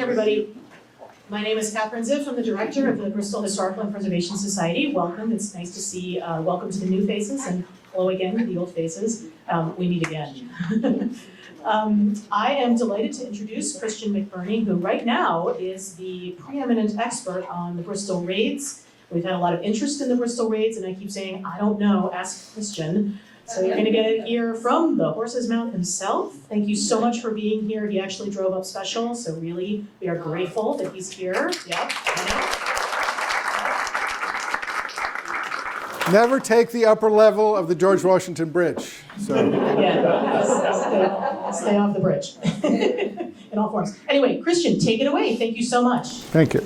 everybody. My name is Catherine Ziff. I'm the director of the Bristol Historical and Preservation Society. Welcome. It's nice to see, welcome to the new faces and hello again to the old faces. We meet again. I am delighted to introduce Christian McBurney, who right now is the preeminent expert on the Bristol raids. We've had a lot of interest in the Bristol raids, and I keep saying, I don't know, ask Christian. So you're gonna get it here from the horse's mouth himself. Thank you so much for being here. He actually drove up special, so really, we are grateful that he's here. Yep. Never take the upper level of the George Washington Bridge. So. Yeah, stay off the bridge in all forms. Anyway, Christian, take it away. Thank you so much. Thank you.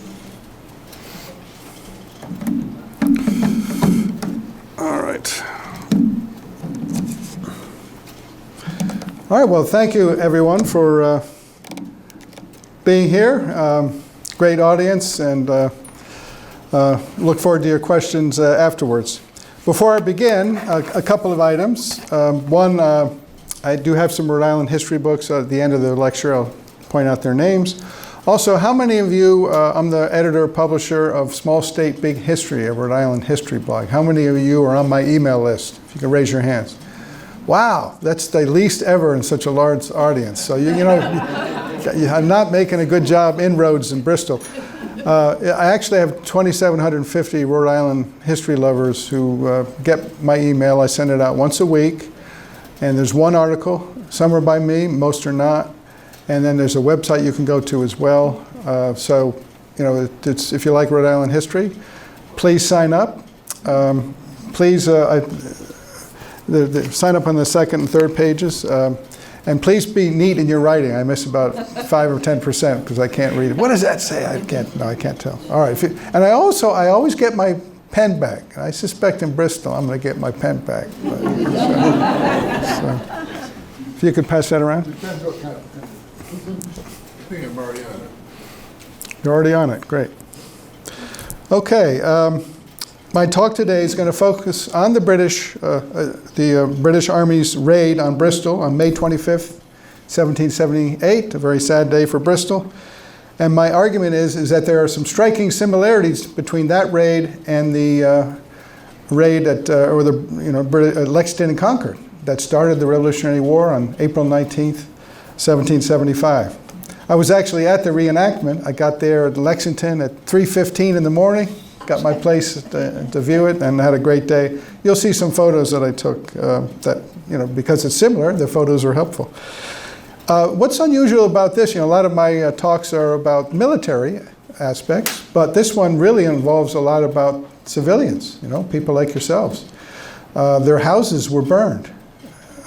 All right. All right, well, thank you, everyone, for being here. Great audience, and look forward to your questions afterwards. Before I begin, a couple of items. One, I do have some Rhode Island history books. At the end of the lecture, I'll point out their names. Also, how many of you, I'm the editor-publisher of Small State Big History, a Rhode Island history blog. How many of you are on my email list? If you can raise your hands. Wow, that's the least ever in such a large audience. So, you know, I'm not making a good job inroads in Bristol. I actually have 2,750 Rhode Island history lovers who get my email. I send it out once a week. And there's one article. Some are by me, most are not. And then there's a website you can go to as well. So, you know, if you like Rhode Island history, please sign up. Please sign up on the second and third pages. And please be neat in your writing. I miss about 5 or 10% because I can't read it. What does that say? I can't tell. All right. And I always get my pen back. I suspect in Bristol I'm going to get my pen back. So, if you could pass that around. Depends what kind of pen. I think I'm already on it. You're already on it. Great. Okay. My talk today is going to focus on the British Army's raid on Bristol on May 25th, 1778, a very sad day for Bristol. And my argument is that there are some striking similarities between that raid and the raid at Lexington and Concord that started the Revolutionary War on April 19th, 1775. I was actually at the reenactment. I got there at Lexington at 3:15 in the morning. Got my place to view it and had a great day. You'll see some photos that I took that, you know, because it's similar, the photos are helpful. What's unusual about this, you know, a lot of my talks are about military aspects, but this one really involves a lot about civilians, you know, people like yourselves. Their houses were burned.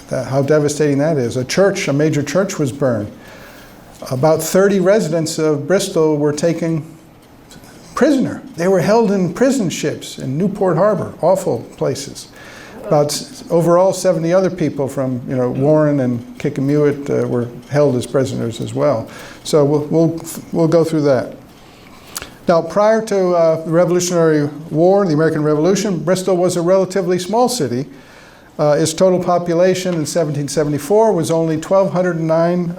How devastating that is. A major church was burned. About 30 residents of Bristol were taken prisoner. They were held in prison ships in Newport Harbor, awful places. About overall 70 other people from, you know, Warren and Kickemuit were held as prisoners as well. So we'll go through that. Now, prior to the Revolutionary War, the American Revolution, Bristol was a relatively small city. Its total population in 1774 was only 1,209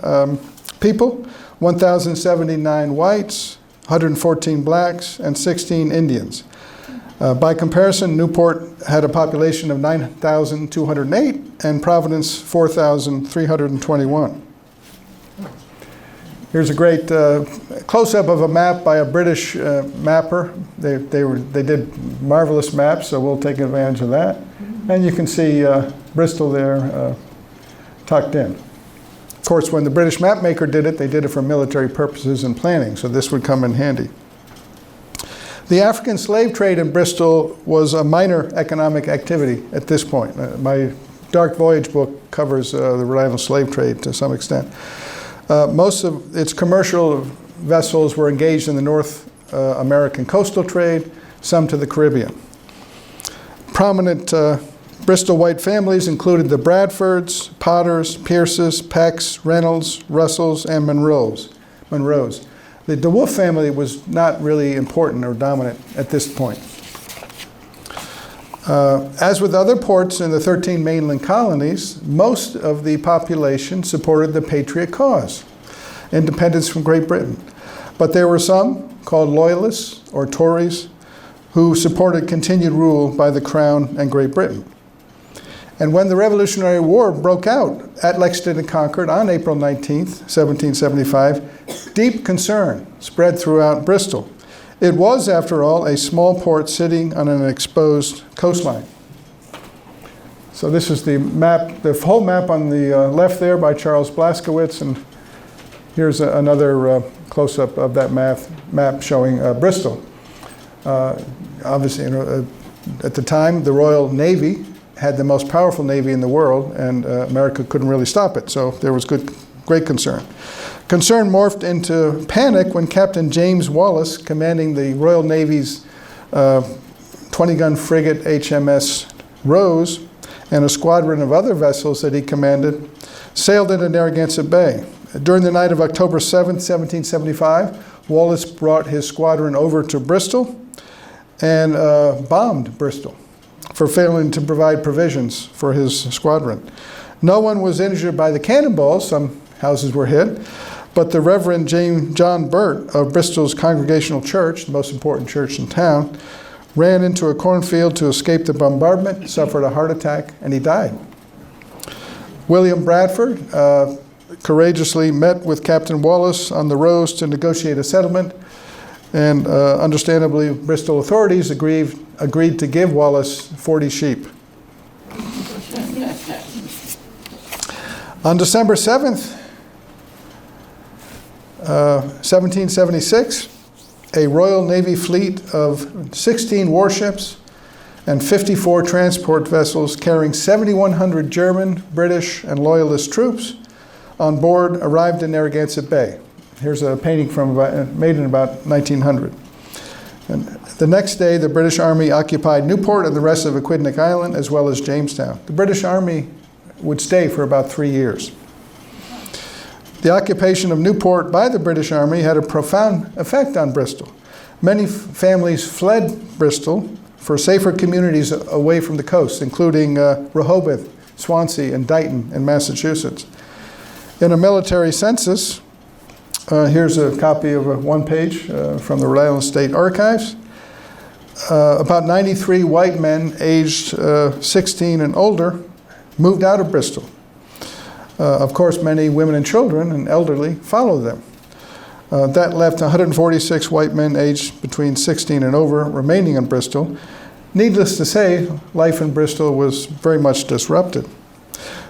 people, 1,079 whites, 114 blacks, and 16 Indians. By comparison, Newport had a population of 9,208 and Providence 4,321. Here's a great close-up of a map by a British mapper. They did marvelous maps, so we'll take advantage of that. And you can see Bristol there tucked in. Of course, when the British mapmaker did it, they did it for military purposes and planning, so this would come in handy. The African slave trade in Bristol was a minor economic activity at this point. My Dark Voyage book covers the Rhode Island slave trade to some extent. Most of its commercial vessels were engaged in the North American coastal trade, some to the Caribbean. Prominent Bristol white families included the Bradfords, Potters, Pierces, Pecks, Reynolds, Russells, and Monroes. The DeWolf family was not really important or dominant at this point. As with other ports in the 13 mainland colonies, most of the population supported the patriot cause, independence from Great Britain. But there were some, called Loyalists or Tories, who supported continued rule by the Crown and Great Britain. And when the Revolutionary War broke out at Lexington and Concord on April 19th, 1775, deep concern spread throughout Bristol. It was, after all, a small port sitting on an exposed coastline. So this is the map, the whole map on the left there by Charles Blaskowitz, and here's another close-up of that map showing Bristol. Obviously, at the time, the Royal Navy had the most powerful navy in the world, and America couldn't really stop it, so there was great concern. Concern morphed into panic when Captain James Wallace, commanding the Royal Navy's 20-gun frigate HMS Rose, and a squadron of other vessels that he commanded, sailed into Narragansett Bay. During the night of October 7, 1775, Wallace brought his squadron over to Bristol and bombed Bristol for failing to provide provisions for his squadron. No one was injured by the cannonballs. Some houses were hit, but the Reverend John Burt of Bristol's Congregational Church, the most important church in town, ran into a cornfield to escape the bombardment, suffered a heart attack, and he died. William Bradford courageously met with Captain Wallace on the Rose to negotiate a settlement, and understandably, Bristol authorities agreed to give Wallace 40 sheep. On December 7th, 1776, a Royal Navy fleet of 16 warships and 54 transport vessels carrying 7,100 German, British, and Loyalist troops on board arrived in Narragansett Bay. Here's a painting made in about 1900. And the next day, the British Army occupied Newport and the rest of Aquidneck Island, as well as Jamestown. The British Army would stay for about 3 years. The occupation of Newport by the British Army had a profound effect on Bristol. Many families fled Bristol for safer communities away from the coast, including Rehoboth, Swansea, and Dighton in Massachusetts. In a military census, here's a copy of one page from the Rhode Island State Archives. About 93 white men aged 16 and older moved out of Bristol. Of course, many women and children and elderly followed them. That left 146 white men aged between 16 and over remaining in Bristol. Needless to say, life in Bristol was very much disrupted.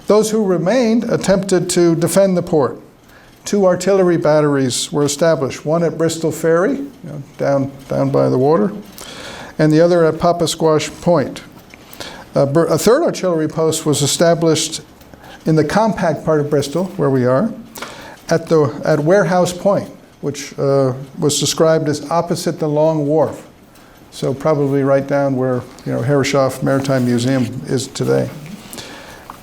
Those who remained attempted to defend the port. 2 artillery batteries were established, one at Bristol Ferry, down by the water, and the other at Papasquash Point. A third artillery post was established in the compact part of Bristol, where we are, at Warehouse Point, which was described as opposite the Long Wharf. So probably right down where Herreshoff Maritime Museum is today.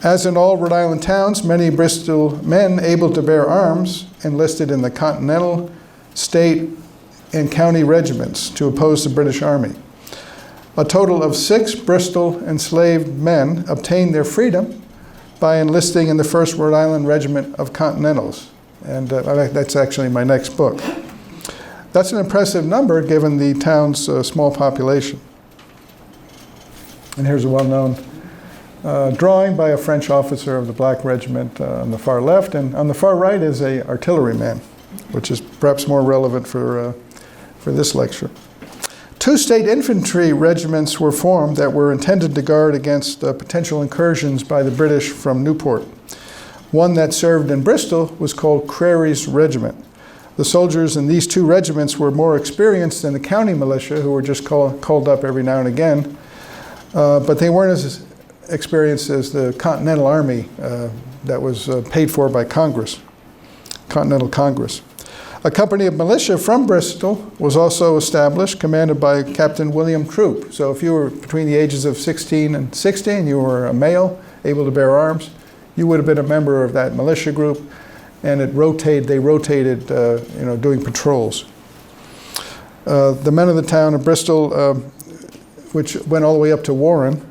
As in all Rhode Island towns, many Bristol men able to bear arms enlisted in the Continental, State, and County regiments to oppose the British Army. A total of 6 Bristol enslaved men obtained their freedom by enlisting in the 1st Rhode Island Regiment of Continentals. And that's actually my next book. That's an impressive number given the town's small population. And here's a well-known drawing by a French officer of the Black Regiment on the far left, and on the far right is an artilleryman, which is perhaps more relevant for this lecture. 2 state infantry regiments were formed that were intended to guard against potential incursions by the British from Newport. One that served in Bristol was called Crary's Regiment. The soldiers in these 2 regiments were more experienced than the county militia, who were just called up every now and again, but they weren't as experienced as the Continental Army that was paid for by Congress, Continental Congress. A company of militia from Bristol was also established, commanded by Captain William Troop. So if you were between the ages of 16 and 60, you were a male, able to bear arms, you would have been a member of that militia group, and they rotated, doing patrols. The men of the town of Bristol, which went all the way up to Warren,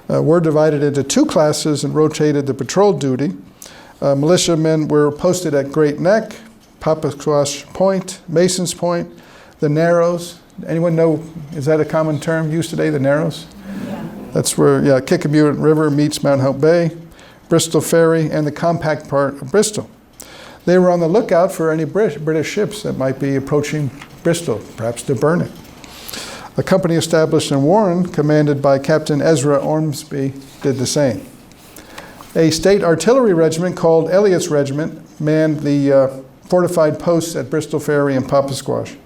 were divided into 2 classes and rotated the patrol duty. Militiamen were posted at Great Neck, Papaquash Point, Mason's Point, the Narrows. Anyone know, is that a common term used today, the Narrows? Yeah. That's where, Kickemuit River meets Mount Hope Bay, Bristol Ferry, and the compact part of Bristol. They were on the lookout for any British ships that might be approaching Bristol, perhaps to burn it. A company established in Warren, commanded by Captain Ezra Ormsby, did the same. A state artillery regiment called Elliott's Regiment manned the fortified posts at Bristol Ferry and Papaquash.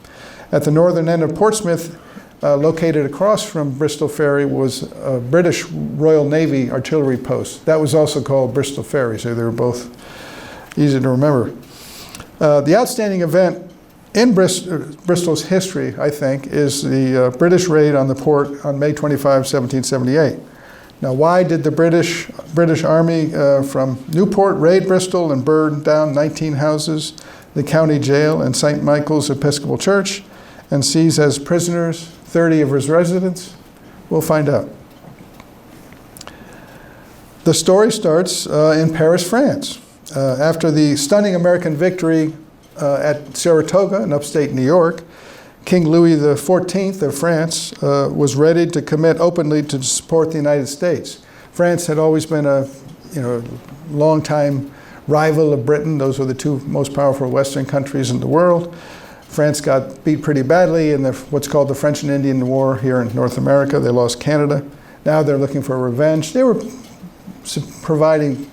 At the northern end of Portsmouth, located across from Bristol Ferry, was a British Royal Navy artillery post. That was also called Bristol Ferry, so they were both easy to remember. The outstanding event in Bristol's history, I think, is the British raid on the port on May 25, 1778. Now, why did the British Army from Newport raid Bristol and burn down 19 houses, the county jail, and St. Michael's Episcopal Church, and seize as prisoners 30 of his residents? We'll find out. The story starts in Paris, France. After the stunning American victory at Saratoga in upstate New York, King Louis XIV of France was ready to commit openly to support the United States. France had always been a long-time rival of Britain. Those were the two most powerful Western countries in the world. France got beat pretty badly in what's called the French and Indian War here in North America. They lost Canada. Now they're looking for revenge. They were providing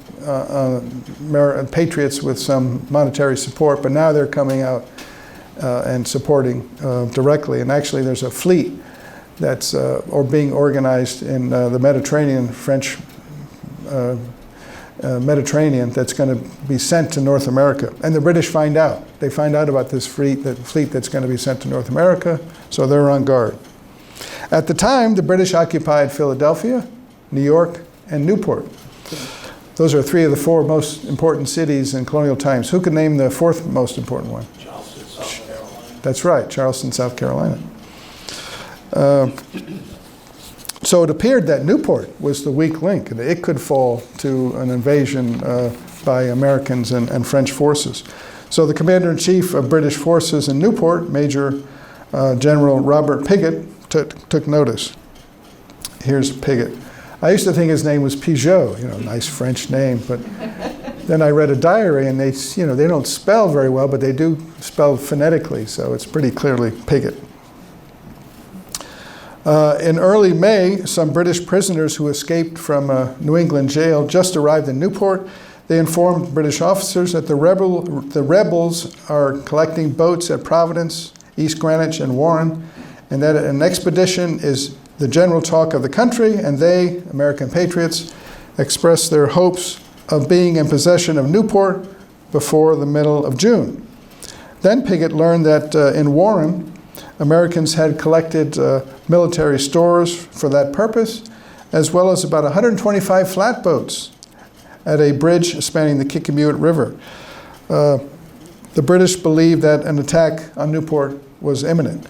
patriots with some monetary support, but now they're coming out and supporting directly. And actually there's a fleet that's being organized in the Mediterranean, French Mediterranean, that's going to be sent to North America. And the British find out. They find out about this fleet that's going to be sent to North America, so they're on guard. At the time, the British occupied Philadelphia, New York, and Newport. Those are three of the four most important cities in colonial times. Who could name the fourth most important one? Charleston, South Carolina. That's right, Charleston, South Carolina. So it appeared that Newport was the weak link, and it could fall to an invasion by Americans and French forces. So the commander-in-chief of British forces in Newport, Major General Robert Pigott, took notice. Here's Pigott. I used to think his name was Pigot, nice French name, but then I read a diary, and they don't spell very well, but they do spell phonetically, so it's pretty clearly Pigott. In early May, some British prisoners who escaped from a New England jail just arrived in Newport. They informed British officers that the rebels are collecting boats at Providence, East Greenwich, and Warren, and that an expedition is the general talk of the country, and they, American patriots, expressed their hopes of being in possession of Newport before the middle of June. Then Pigott learned that in Warren, Americans had collected military stores for that purpose, as well as about 125 flatboats at a bridge spanning the Kickemuit River. The British believed that an attack on Newport was imminent.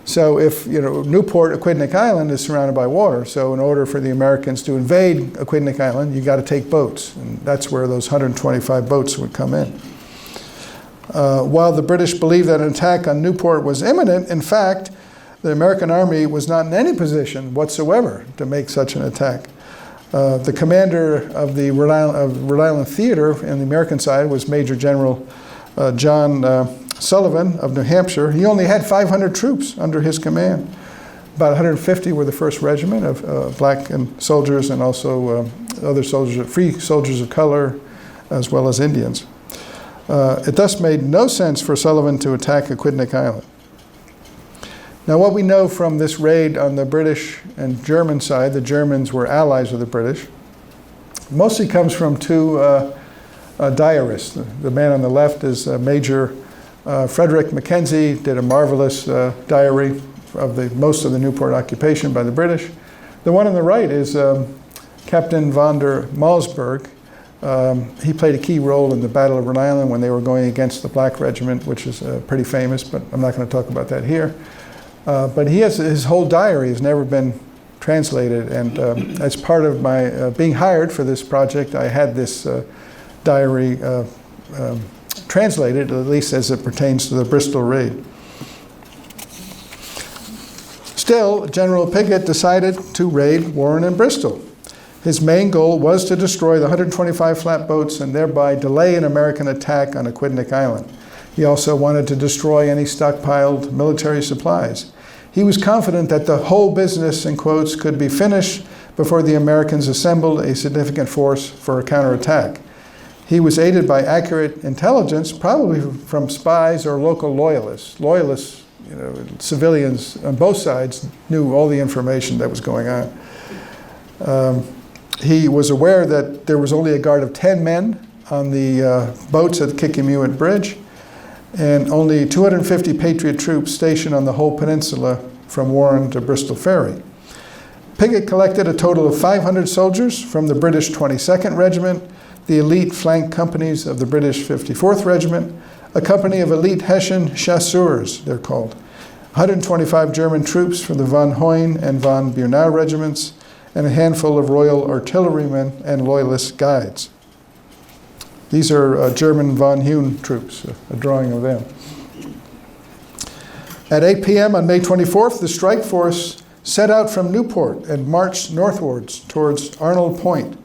So if, Newport, Aquidneck Island is surrounded by water, so in order for the Americans to invade Aquidneck Island, you got to take boats, and that's where those 125 boats would come in. While the British believed that an attack on Newport was imminent, in fact, the American Army was not in any position whatsoever to make such an attack. The commander of the Rhode Island Theater in the American side was Major General John Sullivan of New Hampshire. He only had 500 troops under his command. About 150 were the 1st Regiment of black and soldiers, and also other soldiers, free soldiers of color, as well as Indians. It thus made no sense for Sullivan to attack Aquidneck Island. Now, what we know from this raid on the British and German side, the Germans were allies of the British, mostly comes from two diarists. The man on the left is Major Frederick Mackenzie, did a marvelous diary of most of the Newport occupation by the British. The one on the right is Captain von der Malsberg. He played a key role in the Battle of Rhode Island when they were going against the Black Regiment, which is pretty famous, but I'm not going to talk about that here. But his whole diary has never been translated, and as part of my being hired for this project, I had this diary translated, at least as it pertains to the Bristol raid. Still, General Pickett decided to raid Warren and Bristol. His main goal was to destroy the 125 flatboats and thereby delay an American attack on Aquidneck Island. He also wanted to destroy any stockpiled military supplies. He was confident that the whole business, in quotes, could be finished before the Americans assembled a significant force for a counterattack. He was aided by accurate intelligence, probably from spies or local loyalists. Loyalists, civilians on both sides knew all the information that was going on. He was aware that there was only a guard of 10 men on the boats at Kickemuit Bridge, and only 250 patriot troops stationed on the whole peninsula from Warren to Bristol Ferry. Pickett collected a total of 500 soldiers from the British 22nd Regiment, the elite flank companies of the British 54th Regiment, a company of elite Hessian chasseurs, they're called, 125 German troops from the von Hoyne and von Bernau regiments, and a handful of Royal Artillerymen and Loyalist guides. These are German von Hoyne troops, a drawing of them. At 8 p.m. on May 24th, the strike force set out from Newport and marched northwards towards Arnold Point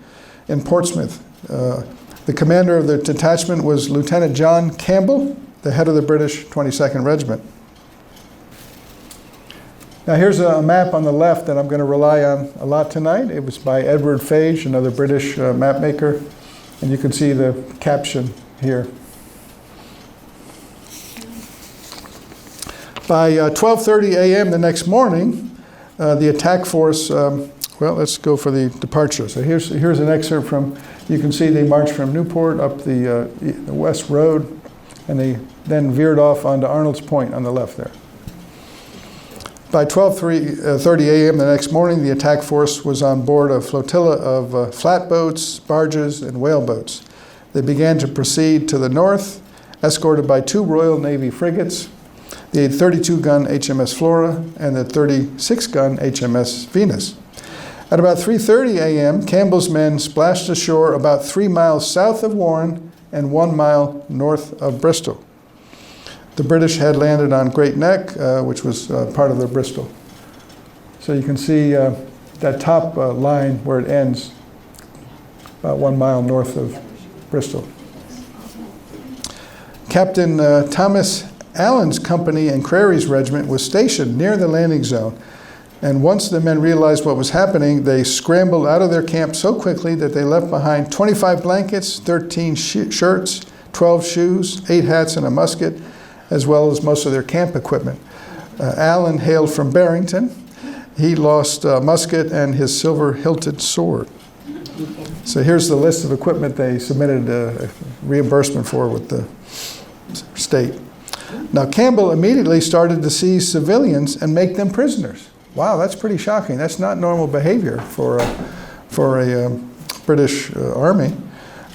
in Portsmouth. The commander of the detachment was Lieutenant John Campbell, the head of the British 22nd Regiment. Now here's a map on the left that I'm going to rely on a lot tonight. It was by Edward Fage, another British map maker, and you can see the caption here. By 12:30 a.m. the next morning, the attack force, well, let's go for the departure. So here's an excerpt from, you can see they marched from Newport up the West Road, and they then veered off onto Arnold's Point on the left there. By 12:30 a.m. the next morning, the attack force was on board a flotilla of flatboats, barges, and whaleboats. They began to proceed to the north, escorted by 2 Royal Navy frigates, the 32-gun HMS Flora and the 36-gun HMS Venus. At about 3:30 a.m., Campbell's men splashed ashore about 3 miles south of Warren and 1 mile north of Bristol. The British had landed on Great Neck, which was part of the Bristol. So you can see that top line where it ends, about 1 mile north of Bristol. Captain Thomas Allen's company and Crary's regiment was stationed near the landing zone. And once the men realized what was happening, they scrambled out of their camp so quickly that they left behind 25 blankets, 13 shirts, 12 shoes, 8 hats, and a musket, as well as most of their camp equipment. Allen hailed from Barrington. He lost a musket and his silver-hilted sword. So here's the list of equipment they submitted a reimbursement for with the state. Now Campbell immediately started to seize civilians and make them prisoners. Wow, that's pretty shocking. That's not normal behavior for a British army.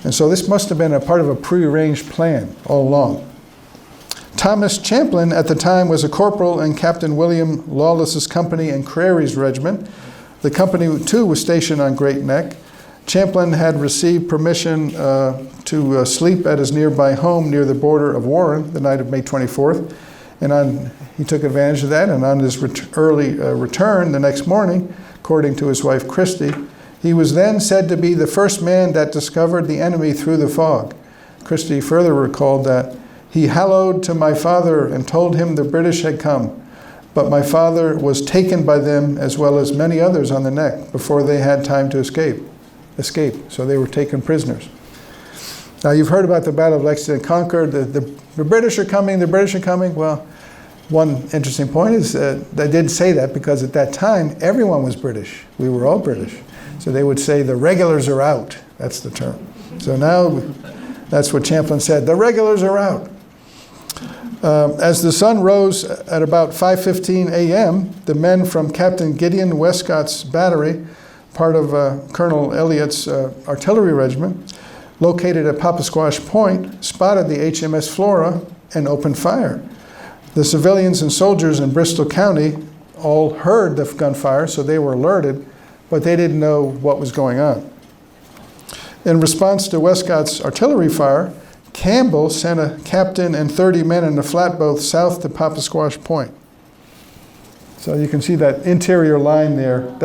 And so this must have been a part of a prearranged plan all along. Thomas Champlin at the time was a corporal in Captain William Lawless's company and Crary's regiment. The company too was stationed on Great Neck. Champlin had received permission to sleep at his nearby home near the border of Warren the night of May 24th. And he took advantage of that, and on his early return the next morning, according to his wife Christy, he was then said to be the first man that discovered the enemy through the fog. Christy further recalled that he hallooed to my father and told him the British had come, but my father was taken by them as well as many others on the neck before they had time to escape. So they were taken prisoners. Now you've heard about the Battle of Lexington and Concord. The British are coming, the British are coming. Well, one interesting point is they didn't say that because at that time everyone was British. We were all British. So they would say the regulars are out. That's the term. So now that's what Champlin said. The regulars are out. As the sun rose at about 5:15 a.m., the men from Captain Gideon Westcott's battery, part of Colonel Elliott's artillery regiment, located at Papasquash Point, spotted the HMS Flora and opened fire. The civilians and soldiers in Bristol County all heard the gunfire, so they were alerted, but they didn't know what was going on. In response to Westcott's artillery fire, Campbell sent a captain and 30 men in a flatboat south to Papasquash Point. So you can see that interior line there.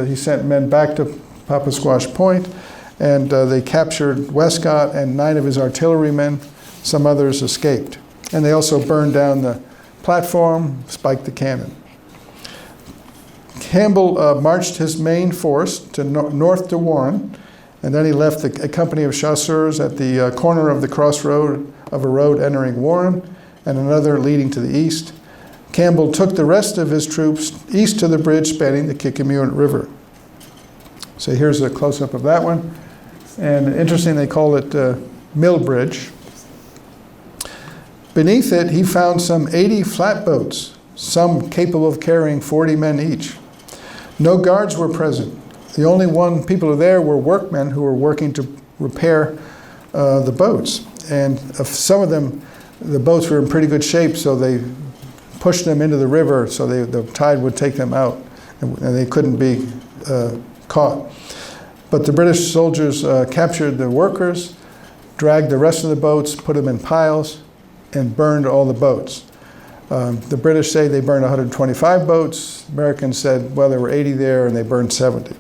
He sent men back to Papasquash Point, and they captured Westcott and 9 of his artillerymen. Some others escaped. And they also burned down the platform, spiked the cannon. Campbell marched his main force to north to Warren, and then he left a company of chasseurs at the corner of the crossroad of a road entering Warren and another leading to the east. Campbell took the rest of his troops east to the bridge spanning the Kickemuit River. So here's a close-up of that one. And interesting, they call it Mill Bridge. Beneath it, he found some 80 flatboats, some capable of carrying 40 men each. No guards were present. The only people there were workmen who were working to repair the boats. And some of them, the boats were in pretty good shape, so they pushed them into the river so the tide would take them out, and they couldn't be caught. But the British soldiers captured the workers, dragged the rest of the boats, put them in piles, and burned all the boats. The British say they burned 125 boats. Americans said, well, there were 80 there, and they burned 70.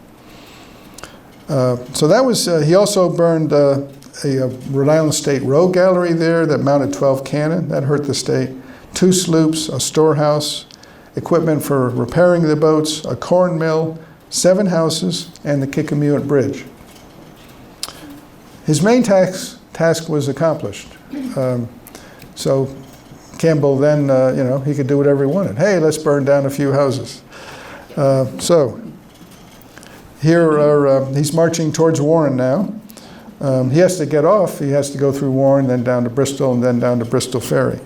So that was, he also burned a Rhode Island State Row Gallery there that mounted 12 cannon. That hurt the state. 2 sloops, a storehouse, equipment for repairing the boats, a corn mill, 7 houses, and the Kickemuit Bridge. His main task was accomplished. So Campbell then, he could do whatever he wanted. Hey, let's burn down a few houses. So here he's marching towards Warren now. He has to get off. He has to go through Warren, then down to Bristol, and then down to Bristol Ferry.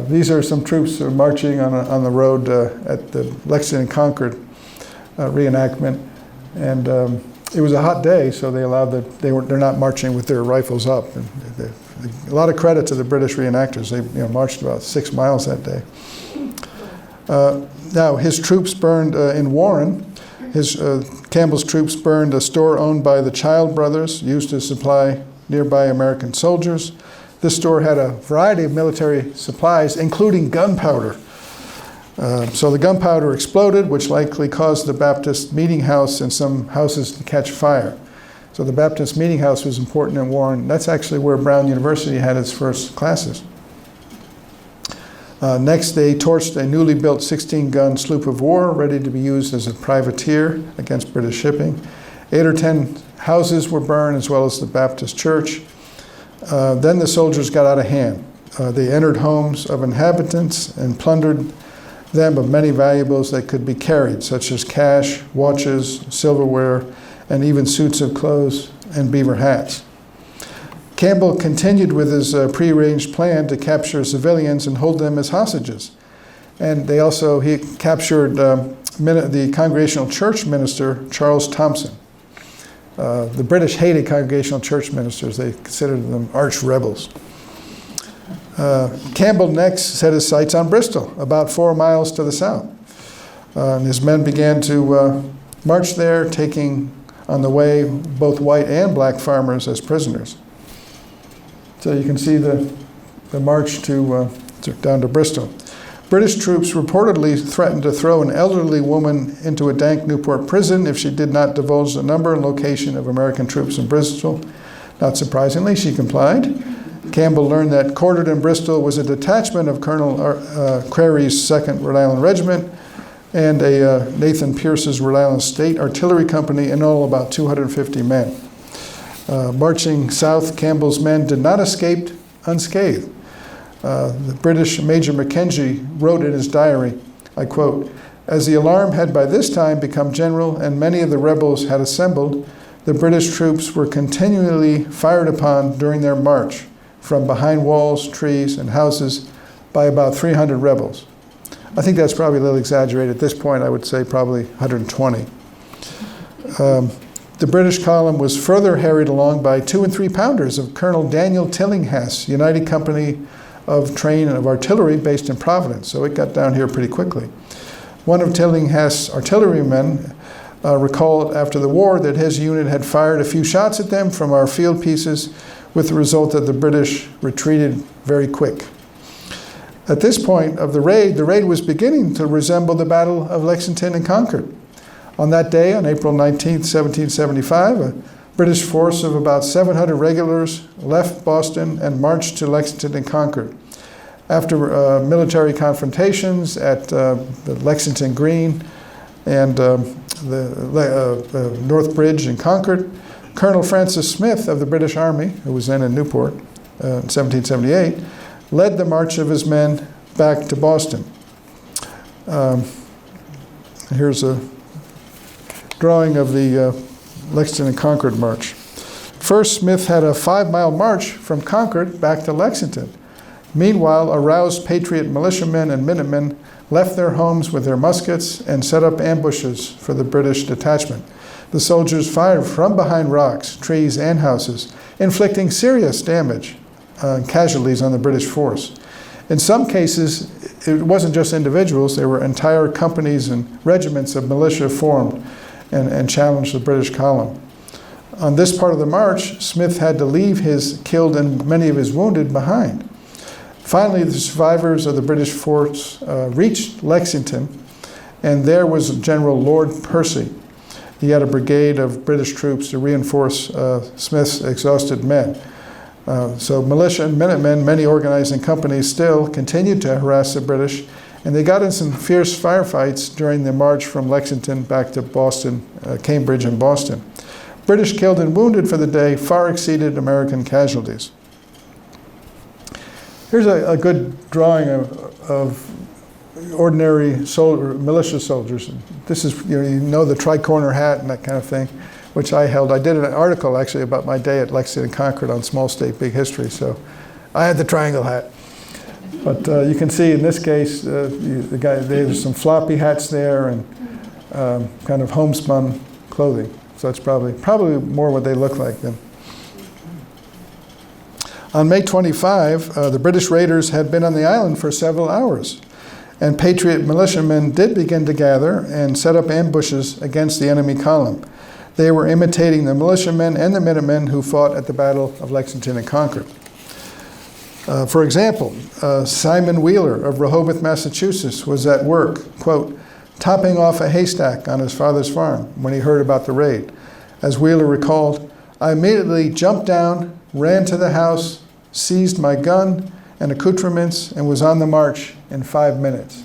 These are some troops who are marching on the road at the Lexington Concord reenactment. And it was a hot day, so they allowed they're not marching with their rifles up. And a lot of credit to the British reenactors. They marched about 6 miles that day. Now, his troops burned in Warren. Campbell's troops burned a store owned by the Child brothers, used to supply nearby American soldiers. This store had a variety of military supplies, including gunpowder. So the gunpowder exploded, which likely caused the Baptist meeting house and some houses to catch fire. So the Baptist meeting house was important in Warren. That's actually where Brown University had its first classes. Next, they torched a newly built 16-gun sloop of war ready to be used as a privateer against British shipping. 8 or 10 houses were burned, as well as the Baptist church. Then the soldiers got out of hand. They entered homes of inhabitants and plundered them of many valuables that could be carried, such as cash, watches, silverware, and even suits of clothes and beaver hats. Campbell continued with his prearranged plan to capture civilians and hold them as hostages. And he captured the Congregational Church minister, Charles Thompson. The British hated Congregational Church ministers. They considered them arch rebels. Campbell next set his sights on Bristol, about 4 miles to the south. His men began to march there, taking on the way both white and black farmers as prisoners. So you can see the march down to Bristol. British troops reportedly threatened to throw an elderly woman into a dank Newport prison if she did not divulge the number and location of American troops in Bristol. Not surprisingly, she complied. Campbell learned that quartered in Bristol was a detachment of Colonel Crary's 2nd Rhode Island Regiment and a Nathan Pierce's Rhode Island State Artillery Company, in all about 250 men. Marching south, Campbell's men did not escape unscathed. The British Major Mackenzie wrote in his diary, I quote, "As the alarm had by this time become general and many of the rebels had assembled, the British troops were continually fired upon during their march from behind walls, trees, and houses by about 300 rebels." I think that's probably a little exaggerated. At this point, I would say probably 120. The British column was further harried along by 2 and 3 pounders of Colonel Daniel Tillinghast, United Company of Train and of Artillery based in Providence. So it got down here pretty quickly. One of Tillinghast's artillerymen recalled after the war that his unit had fired a few shots at them from our field pieces, with the result that the British retreated very quick. At this point of the raid was beginning to resemble the Battle of Lexington and Concord. On that day, on April 19, 1775, a British force of about 700 regulars left Boston and marched to Lexington and Concord. After military confrontations at the Lexington Green and the North Bridge in Concord, Colonel Francis Smith of the British Army, who was then in Newport in 1778, led the march of his men back to Boston. Here's a drawing of the Lexington and Concord march. First, Smith had a 5-mile march from Concord back to Lexington. Meanwhile, aroused patriot militiamen and Minutemen left their homes with their muskets and set up ambushes for the British detachment. The soldiers fired from behind rocks, trees, and houses, inflicting serious damage and casualties on the British force. In some cases, it wasn't just individuals, there were entire companies and regiments of militia formed and challenged the British column. On this part of the march, Smith had to leave his killed and many of his wounded behind. Finally, the survivors of the British force reached Lexington, and there was General Lord Percy. He had a brigade of British troops to reinforce Smith's exhausted men. So militia and Minutemen, many organizing companies, still continued to harass the British, and they got in some fierce firefights during the march from Lexington back to Boston, Cambridge and Boston. British killed and wounded for the day far exceeded American casualties. Here's a good drawing of ordinary militia soldiers. This is, you know the tricorner hat and that kind of thing, which I held. I did an article actually about my day at Lexington and Concord on Small State, Big History, so I had the triangle hat. But you can see in this case, there's some floppy hats there and kind of homespun clothing. So it's probably more what they look like then. On May 25, the British raiders had been on the island for several hours, and patriot militiamen did begin to gather and set up ambushes against the enemy column. They were imitating the militiamen and the Minutemen who fought at the Battle of Lexington and Concord. For example, Simon Wheeler of Rehoboth, Massachusetts, was at work, quote, topping off a haystack on his father's farm when he heard about the raid. As Wheeler recalled, I immediately jumped down, ran to the house, seized my gun and accoutrements, and was on the march in 5 minutes.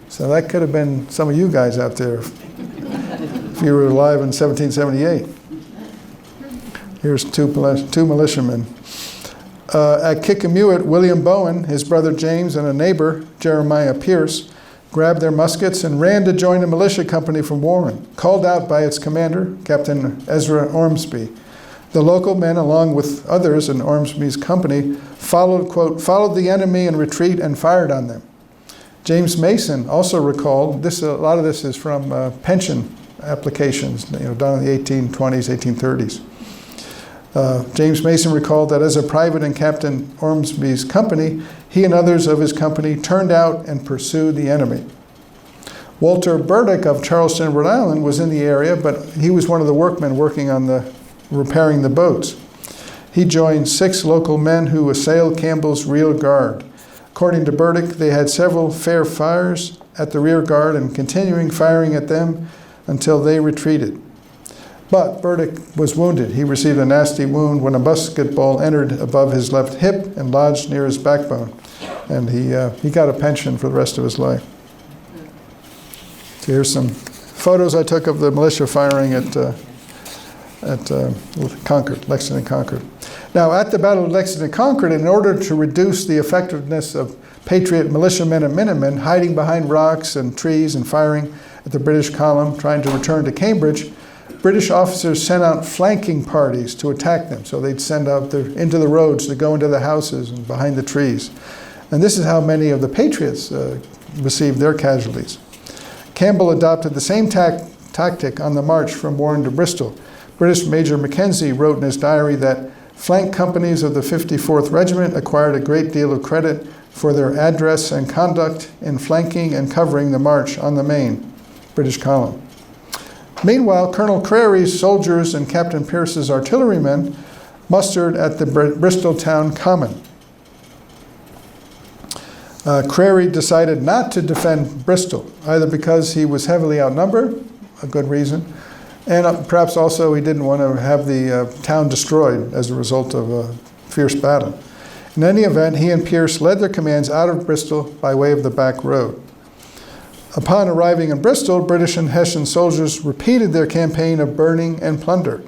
So that could have been some of you guys out there if you were alive in 1778. Here's two militiamen. At Kickemuit, William Bowen, his brother James, and a neighbor, Jeremiah Pierce, grabbed their muskets and ran to join a militia company from Warren, called out by its commander, Captain Ezra Ormsby. The local men, along with others in Ormsby's company, followed the enemy in retreat and fired on them. James Mason also recalled, a lot of this is from pension applications, done in the 1820s, 1830s. James Mason recalled that as a private in Captain Ormsby's company, he and others of his company turned out and pursued the enemy. Walter Burdick of Charleston, Rhode Island, was in the area, but he was one of the workmen working on repairing the boats. He joined 6 local men who assailed Campbell's rear guard. According to Burdick, they had several fair fires at the rear guard and continuing firing at them until they retreated. But Burdick was wounded. He received a nasty wound when a musket ball entered above his left hip and lodged near his backbone. And he got a pension for the rest of his life. So here's some photos I took of the militia firing at Concord, Lexington and Concord. Now, at the Battle of Lexington and Concord, in order to reduce the effectiveness of patriot militiamen and Minutemen hiding behind rocks and trees and firing at the British column trying to return to Cambridge, British officers sent out flanking parties to attack them. So they'd send out into the roads to go into the houses and behind the trees. And this is how many of the patriots received their casualties. Campbell adopted the same tactic on the march from Warren to Bristol. British Major Mackenzie wrote in his diary that flank companies of the 54th Regiment acquired a great deal of credit for their address and conduct in flanking and covering the march on the main British column. Meanwhile, Colonel Crary's soldiers and Captain Pierce's artillerymen mustered at the Bristol Town Common. Crary decided not to defend Bristol, either because he was heavily outnumbered, a good reason, and perhaps also he didn't want to have the town destroyed as a result of a fierce battle. In any event, he and Pierce led their commands out of Bristol by way of the back road. Upon arriving in Bristol, British and Hessian soldiers repeated their campaign of burning and plunder.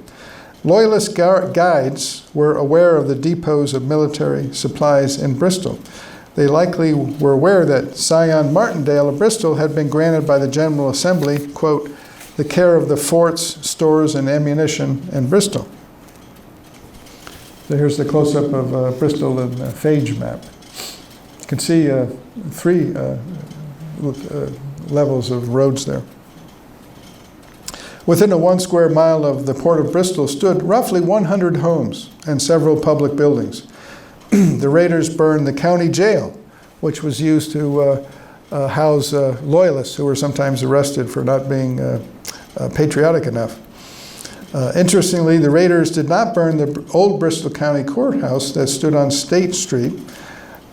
Loyalist guides were aware of the depots of military supplies in Bristol. They likely were aware that Scion Martindale of Bristol had been granted by the General Assembly, quote, the care of the forts, stores, and ammunition in Bristol. So here's the close-up of Bristol and phage map. You can see three levels of roads there. Within a 1 square mile of the port of Bristol stood roughly 100 homes and several public buildings. The raiders burned the county jail, which was used to house loyalists who were sometimes arrested for not being patriotic enough. Interestingly, the raiders did not burn the old Bristol County Courthouse that stood on State Street.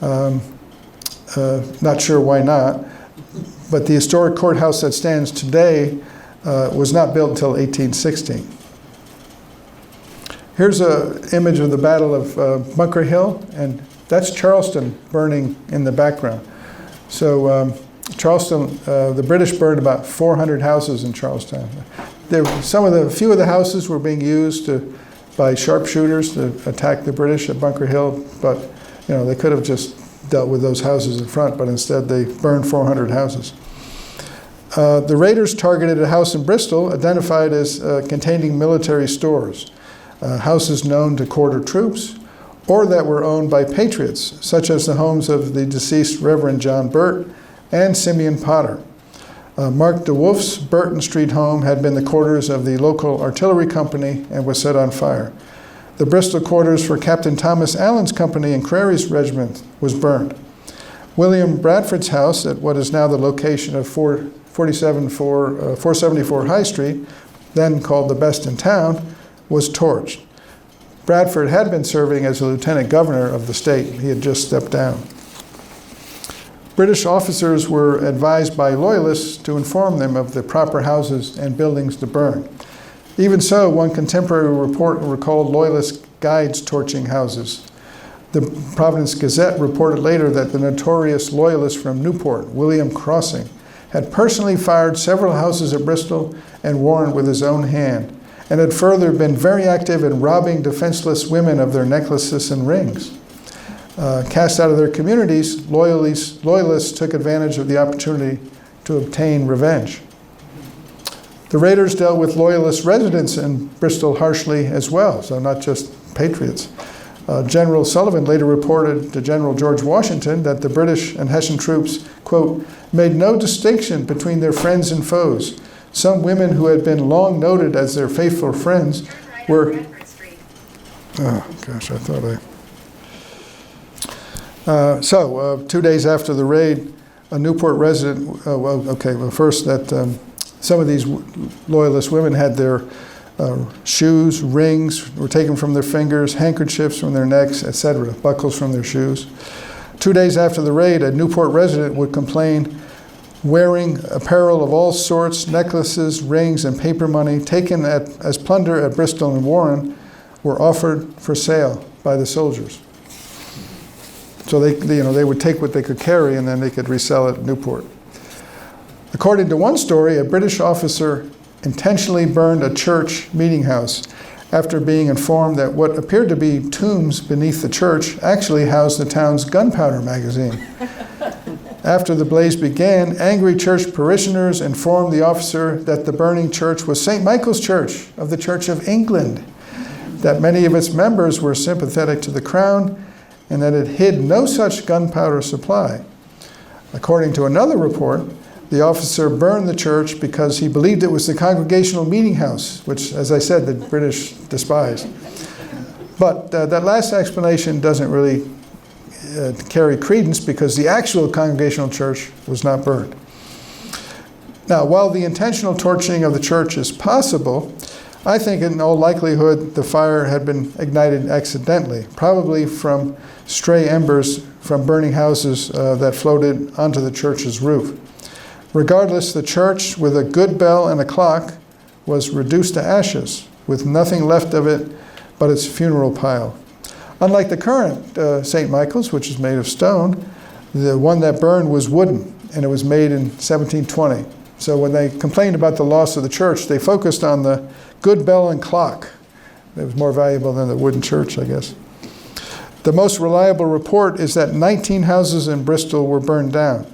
Not sure why not, but the historic courthouse that stands today was not built until 1816. Here's an image of the Battle of Bunker Hill, and that's Charleston burning in the background. So Charleston, the British burned about 400 houses in Charlestown. A few of the houses were being used by sharpshooters to attack the British at Bunker Hill, but they could have just dealt with those houses in front, but instead they burned 400 houses. The raiders targeted a house in Bristol identified as containing military stores. Houses known to quarter troops, or that were owned by patriots, such as the homes of the deceased Reverend John Burt and Simeon Potter. Mark DeWolf's Burton Street home had been the quarters of the local artillery company and was set on fire. The Bristol quarters for Captain Thomas Allen's company and Crary's regiment was burned. William Bradford's house at what is now the location of 474 High Street, then called the best in town, was torched. Bradford had been serving as a lieutenant governor of the state. He had just stepped down. British officers were advised by loyalists to inform them of the proper houses and buildings to burn. Even so, one contemporary report recalled loyalist guides torching houses. The Providence Gazette reported later that the notorious loyalist from Newport, William Crossing, had personally fired several houses at Bristol and Warren with his own hand, and had further been very active in robbing defenseless women of their necklaces and rings. Cast out of their communities, loyalists took advantage of the opportunity to obtain revenge. The raiders dealt with loyalist residents in Bristol harshly as well, so not just patriots. General Sullivan later reported to General George Washington that the British and Hessian troops, quote, made no distinction between their friends and foes. Some women who had been long noted as their faithful friends were... Oh, gosh, I thought I... 2 days after the raid, a Newport resident... first that some of these loyalist women had their shoes, rings were taken from their fingers, handkerchiefs from their necks, etc., buckles from their shoes. 2 days after the raid, a Newport resident would complain wearing apparel of all sorts, necklaces, rings, and paper money taken as plunder at Bristol and Warren were offered for sale by the soldiers. So they would take what they could carry and then they could resell it at Newport. According to one story, a British officer intentionally burned a church meeting house after being informed that what appeared to be tombs beneath the church actually housed the town's gunpowder magazine. After the blaze began, angry church parishioners informed the officer that the burning church was St. Michael's Church of the Church of England, that many of its members were sympathetic to the crown, and that it hid no such gunpowder supply. According to another report, the officer burned the church because he believed it was the congregational meeting house, which, as I said, the British despised. But that last explanation doesn't really carry credence because the actual congregational church was not burned. Now, while the intentional torching of the church is possible, I think in all likelihood the fire had been ignited accidentally, probably from stray embers from burning houses that floated onto the church's roof. Regardless, the church, with a good bell and a clock, was reduced to ashes, with nothing left of it but its funeral pile. Unlike the current St. Michael's, which is made of stone, the one that burned was wooden, and it was made in 1720. So when they complained about the loss of the church, they focused on the good bell and clock. It was more valuable than the wooden church, I guess. The most reliable report is that 19 houses in Bristol were burned down.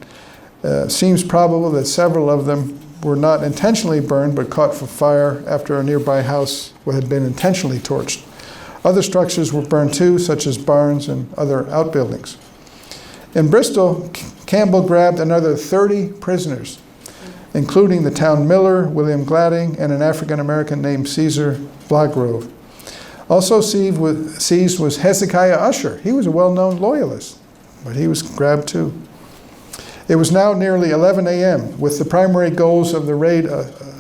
Seems probable that several of them were not intentionally burned but caught fire after a nearby house had been intentionally torched. Other structures were burned too, such as barns and other outbuildings. In Bristol, Campbell grabbed another 30 prisoners, including the town miller, William Gladding, and an African-American named Caesar Blagrove. Also seized was Hezekiah Usher. He was a well-known loyalist, but he was grabbed too. It was now nearly 11 a.m. With the primary goals of the raid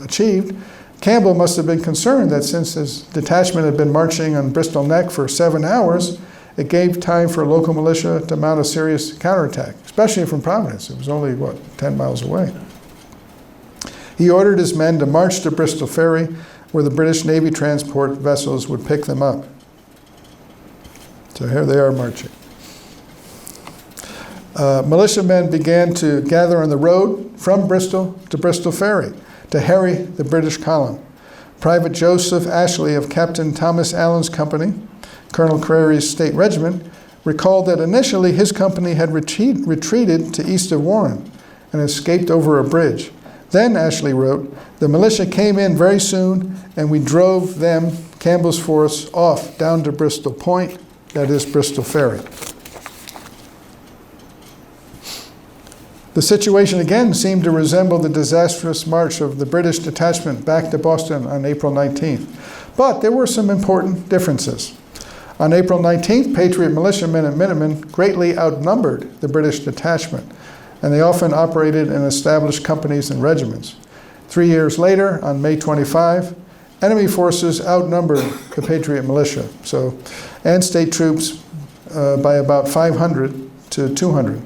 achieved, Campbell must have been concerned that since his detachment had been marching on Bristol Neck for 7 hours, it gave time for local militia to mount a serious counterattack, especially from Providence. It was only, 10 miles away. He ordered his men to march to Bristol Ferry, where the British Navy transport vessels would pick them up. So here they are marching. Militiamen began to gather on the road from Bristol to Bristol Ferry to harry the British column. Private Joseph Ashley of Captain Thomas Allen's company, Colonel Crary's State Regiment, recalled that initially his company had retreated to east of Warren and escaped over a bridge. Then, Ashley wrote, the militia came in very soon and we drove them, Campbell's force, off down to Bristol Point, that is Bristol Ferry. The situation again seemed to resemble the disastrous march of the British detachment back to Boston on April 19th. But there were some important differences. On April 19th, Patriot militiamen and Minutemen greatly outnumbered the British detachment, and they often operated in established companies and regiments. 3 years later, on May 25, enemy forces outnumbered the Patriot militia, and state troops by about 500 to 200.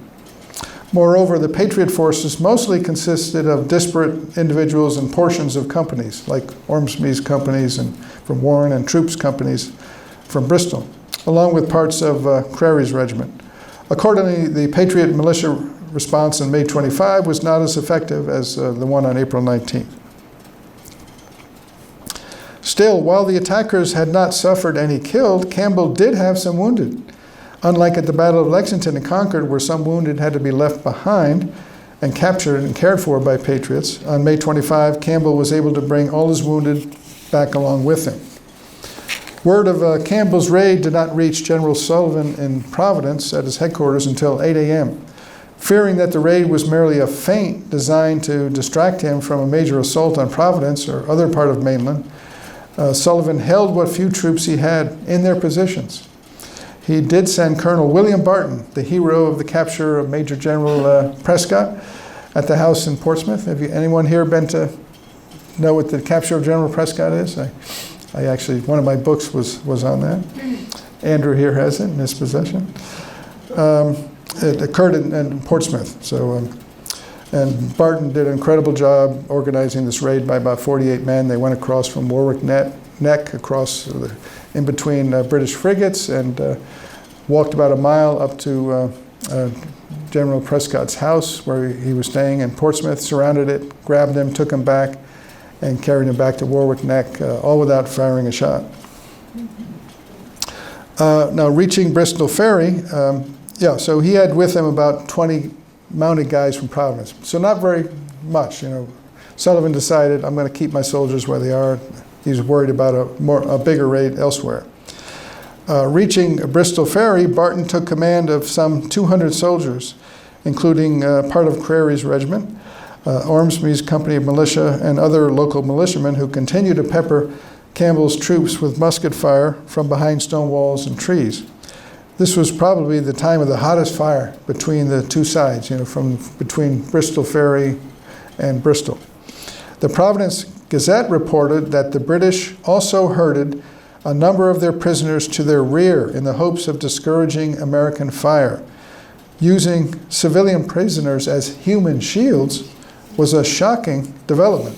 Moreover, the Patriot forces mostly consisted of disparate individuals and portions of companies, like Ormsby's companies and from Warren and troops companies from Bristol, along with parts of Crary's regiment. Accordingly, the Patriot militia response on May 25 was not as effective as the one on April 19th. Still, while the attackers had not suffered any killed, Campbell did have some wounded. Unlike at the Battle of Lexington and Concord, where some wounded had to be left behind and captured and cared for by Patriots, on May 25, Campbell was able to bring all his wounded back along with him. Word of Campbell's raid did not reach General Sullivan in Providence at his headquarters until 8 a.m. Fearing that the raid was merely a feint designed to distract him from a major assault on Providence or other part of mainland, Sullivan held what few troops he had in their positions. He did send Colonel William Barton, the hero of the capture of Major General Prescott, at the house in Portsmouth. Have anyone here been to know what the capture of General Prescott is? I actually, one of my books was on that. Andrew here has it in his possession. It occurred in Portsmouth. And Barton did an incredible job organizing this raid by about 48 men. They went across from Warwick Neck, across in between British frigates, and walked about a mile up to General Prescott's house where he was staying in Portsmouth, surrounded it, grabbed him, took him back, and carried him back to Warwick Neck, all without firing a shot. Now, reaching Bristol Ferry, so he had with him about 20 mounted guys from Providence. So not very much, Sullivan decided, I'm going to keep my soldiers where they are. He's worried about a bigger raid elsewhere. Reaching Bristol Ferry, Barton took command of some 200 soldiers, including part of Crary's regiment, Ormsby's company of militia, and other local militiamen who continued to pepper Campbell's troops with musket fire from behind stone walls and trees. This was probably the time of the hottest fire between the two sides, between Bristol Ferry and Bristol. The Providence Gazette reported that the British also herded a number of their prisoners to their rear in the hopes of discouraging American fire. Using civilian prisoners as human shields was a shocking development.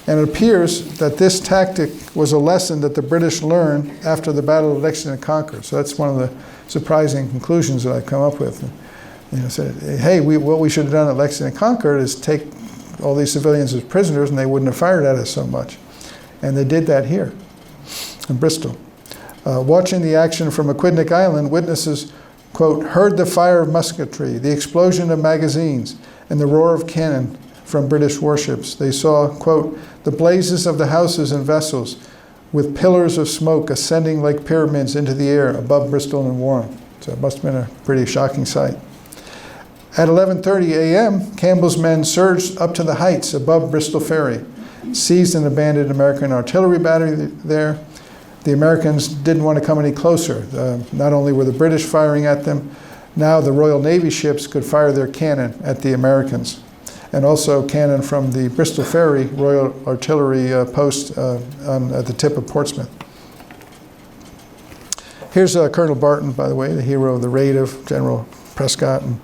And it appears that this tactic was a lesson that the British learned after the Battle of Lexington and Concord. So that's one of the surprising conclusions that I've come up with. Said, hey, what we should have done at Lexington and Concord is take all these civilians as prisoners and they wouldn't have fired at us so much. And they did that here in Bristol. Watching the action from Aquidneck Island, witnesses, quote, heard the fire of musketry, the explosion of magazines, and the roar of cannon from British warships. They saw, quote, the blazes of the houses and vessels with pillars of smoke ascending like pyramids into the air above Bristol and Warren. So it must have been a pretty shocking sight. At 11:30 a.m., Campbell's men surged up to the heights above Bristol Ferry, seized an abandoned American artillery battery there. The Americans didn't want to come any closer. Not only were the British firing at them, now the Royal Navy ships could fire their cannon at the Americans, and also cannon from the Bristol Ferry Royal Artillery post at the tip of Portsmouth. Here's Colonel Barton, by the way, the hero of the raid of General Prescott. And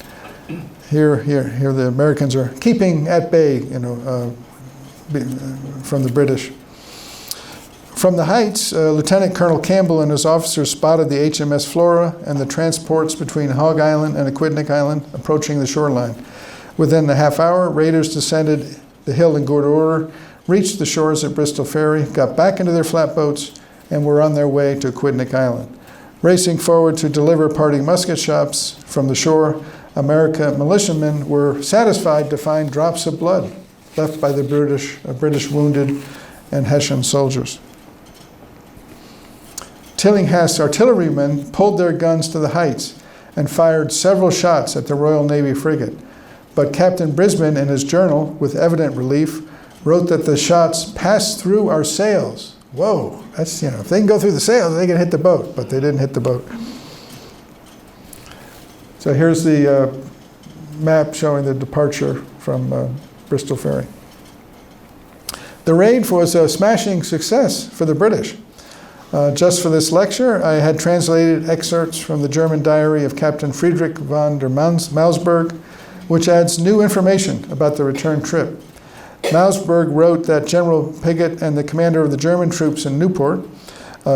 here the Americans are keeping at bay, from the British. From the heights, Lieutenant Colonel Campbell and his officers spotted the HMS Flora and the transports between Hog Island and Aquidneck Island approaching the shoreline. Within a half hour, raiders descended the hill in good order, reached the shores at Bristol Ferry, got back into their flatboats, and were on their way to Aquidneck Island. Racing forward to deliver parting musket shots from the shore, American militiamen were satisfied to find drops of blood left by the British wounded and Hessian soldiers. Tillinghast's artillerymen pulled their guns to the heights and fired several shots at the Royal Navy frigate. But Captain Brisbane, in his journal, with evident relief, wrote that the shots passed through our sails. Whoa, that's, if they can go through the sails, they can hit the boat, but they didn't hit the boat. So here's the map showing the departure from Bristol Ferry. The raid was a smashing success for the British. Just for this lecture, I had translated excerpts from the German diary of Captain Friedrich von der Mausberg, which adds new information about the return trip. Mausberg wrote that General Piggott and the commander of the German troops in Newport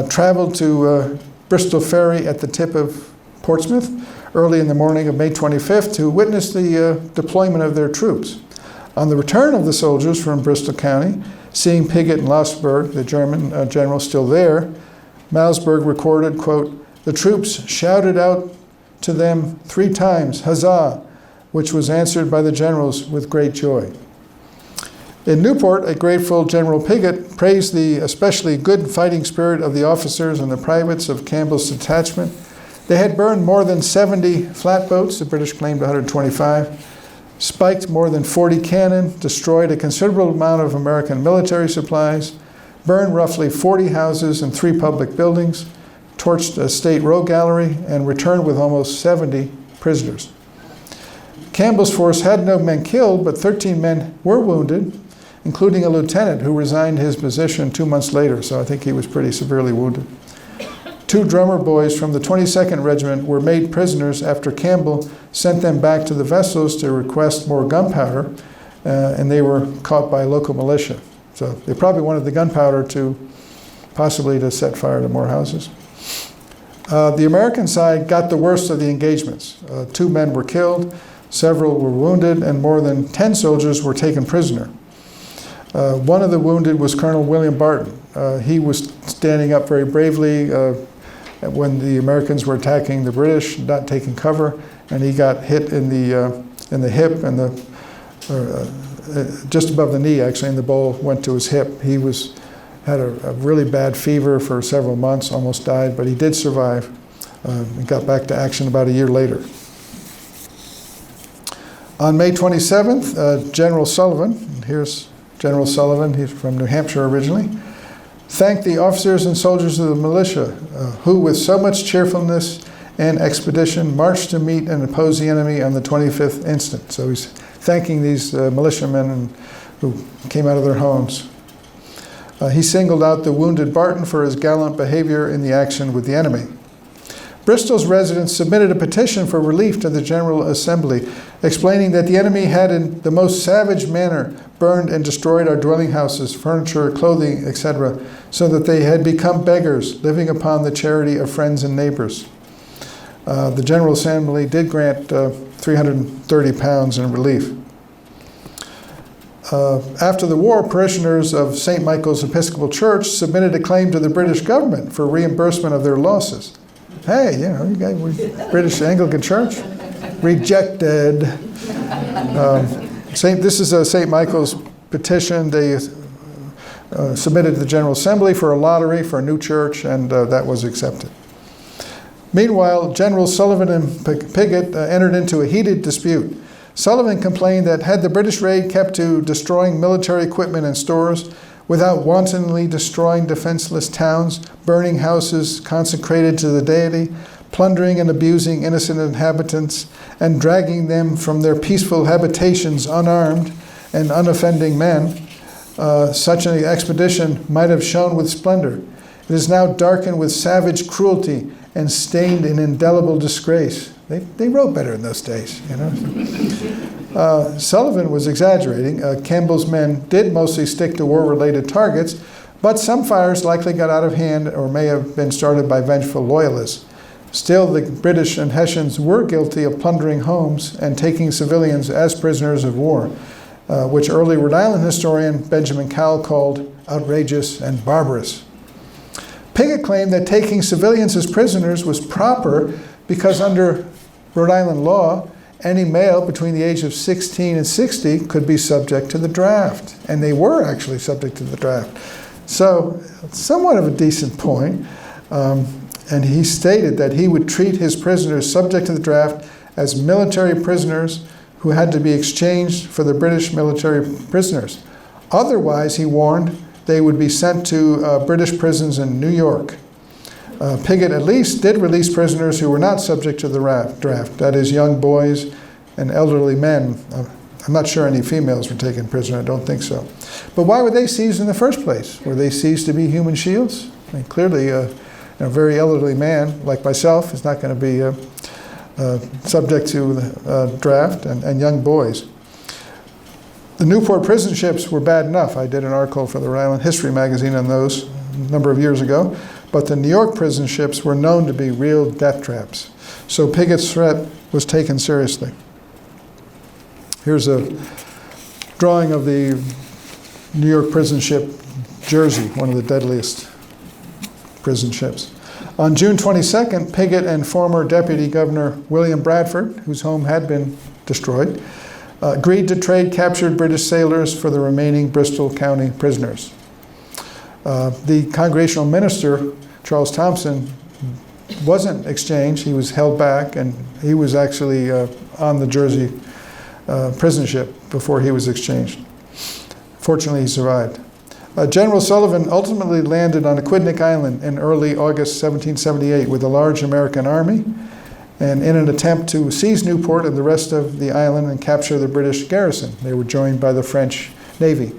traveled to Bristol Ferry at the tip of Portsmouth early in the morning of May 25th to witness the deployment of their troops. On the return of the soldiers from Bristol County, seeing Piggott and Losberg, the German general, still there, Mausberg recorded, quote, the troops shouted out to them 3 times, huzzah, which was answered by the generals with great joy. In Newport, a grateful General Piggott praised the especially good fighting spirit of the officers and the privates of Campbell's detachment. They had burned more than 70 flatboats, the British claimed 125, spiked more than 40 cannon, destroyed a considerable amount of American military supplies, burned roughly 40 houses and 3 public buildings, torched a state row gallery, and returned with almost 70 prisoners. Campbell's force had no men killed, but 13 men were wounded, including a lieutenant who resigned his position 2 months later, so I think he was pretty severely wounded. 2 drummer boys from the 22nd Regiment were made prisoners after Campbell sent them back to the vessels to request more gunpowder, and they were caught by local militia. So they probably wanted the gunpowder possibly to set fire to more houses. The American side got the worst of the engagements. 2 men were killed, several were wounded, and more than 10 soldiers were taken prisoner. One of the wounded was Colonel William Barton. He was standing up very bravely when the Americans were attacking the British, not taking cover, and he got hit in the hip and just above the knee, actually, and the ball went to his hip. He had a really bad fever for several months, almost died, but he did survive and got back to action about a year later. On May 27th, General Sullivan, here's General Sullivan, he's from New Hampshire originally, thanked the officers and soldiers of the militia who, with so much cheerfulness and expedition, marched to meet and oppose the enemy on the 25th instant. So he's thanking these militiamen who came out of their homes He singled out the wounded Barton for his gallant behavior in the action with the enemy. Bristol's residents submitted a petition for relief to the General Assembly, explaining that the enemy had in the most savage manner burned and destroyed our dwelling houses, furniture, clothing, etc., so that they had become beggars, living upon the charity of friends and neighbors. The General Assembly did grant £330 in relief. After the war, parishioners of St. Michael's Episcopal Church submitted a claim to the British government for reimbursement of their losses. Hey, you know, you guys, British Anglican Church, rejected. This is a St. Michael's petition. They submitted to the General Assembly for a lottery for a new church, and that was accepted. Meanwhile, General Sullivan and Piggott entered into a heated dispute. Sullivan complained that had the British raid kept to destroying military equipment and stores, without wantonly destroying defenseless towns, burning houses consecrated to the deity, plundering and abusing innocent inhabitants, and dragging them from their peaceful habitations unarmed and unoffending men, such an expedition might have shone with splendor. It is now darkened with savage cruelty and stained in indelible disgrace. They wrote better in those days, you know. Sullivan was exaggerating. Campbell's men did mostly stick to war-related targets, but some fires likely got out of hand or may have been started by vengeful loyalists. Still, the British and Hessians were guilty of plundering homes and taking civilians as prisoners of war, which early Rhode Island historian Benjamin Cowell called outrageous and barbarous. Piggott claimed that taking civilians as prisoners was proper because under Rhode Island law, any male between the age of 16 and 60 could be subject to the draft. And they were actually subject to the draft. So, somewhat of a decent point. And he stated that he would treat his prisoners subject to the draft as military prisoners who had to be exchanged for the British military prisoners. Otherwise, he warned, they would be sent to British prisons in New York. Piggott at least did release prisoners who were not subject to the draft, that is, young boys and elderly men. I'm not sure any females were taken prisoner, I don't think so. But why were they seized in the first place? Were they seized to be human shields? I mean, clearly, a very elderly man like myself is not going to be subject to the draft, and young boys. The Newport prison ships were bad enough. I did an article for the Rhode Island History magazine on those a number of years ago. But the New York prison ships were known to be real death traps. So Piggott's threat was taken seriously. Here's a drawing of the New York prison ship Jersey, one of the deadliest prison ships. On June 22nd, Piggott and former Deputy Governor William Bradford, whose home had been destroyed, agreed to trade captured British sailors for the remaining Bristol County prisoners. The Congregational minister, Charles Thompson, wasn't exchanged. He was held back, and he was actually on the Jersey prison ship before he was exchanged. Fortunately, he survived. General Sullivan ultimately landed on Aquidneck Island in early August 1778 with a large American army, and in an attempt to seize Newport and the rest of the island and capture the British garrison. They were joined by the French Navy.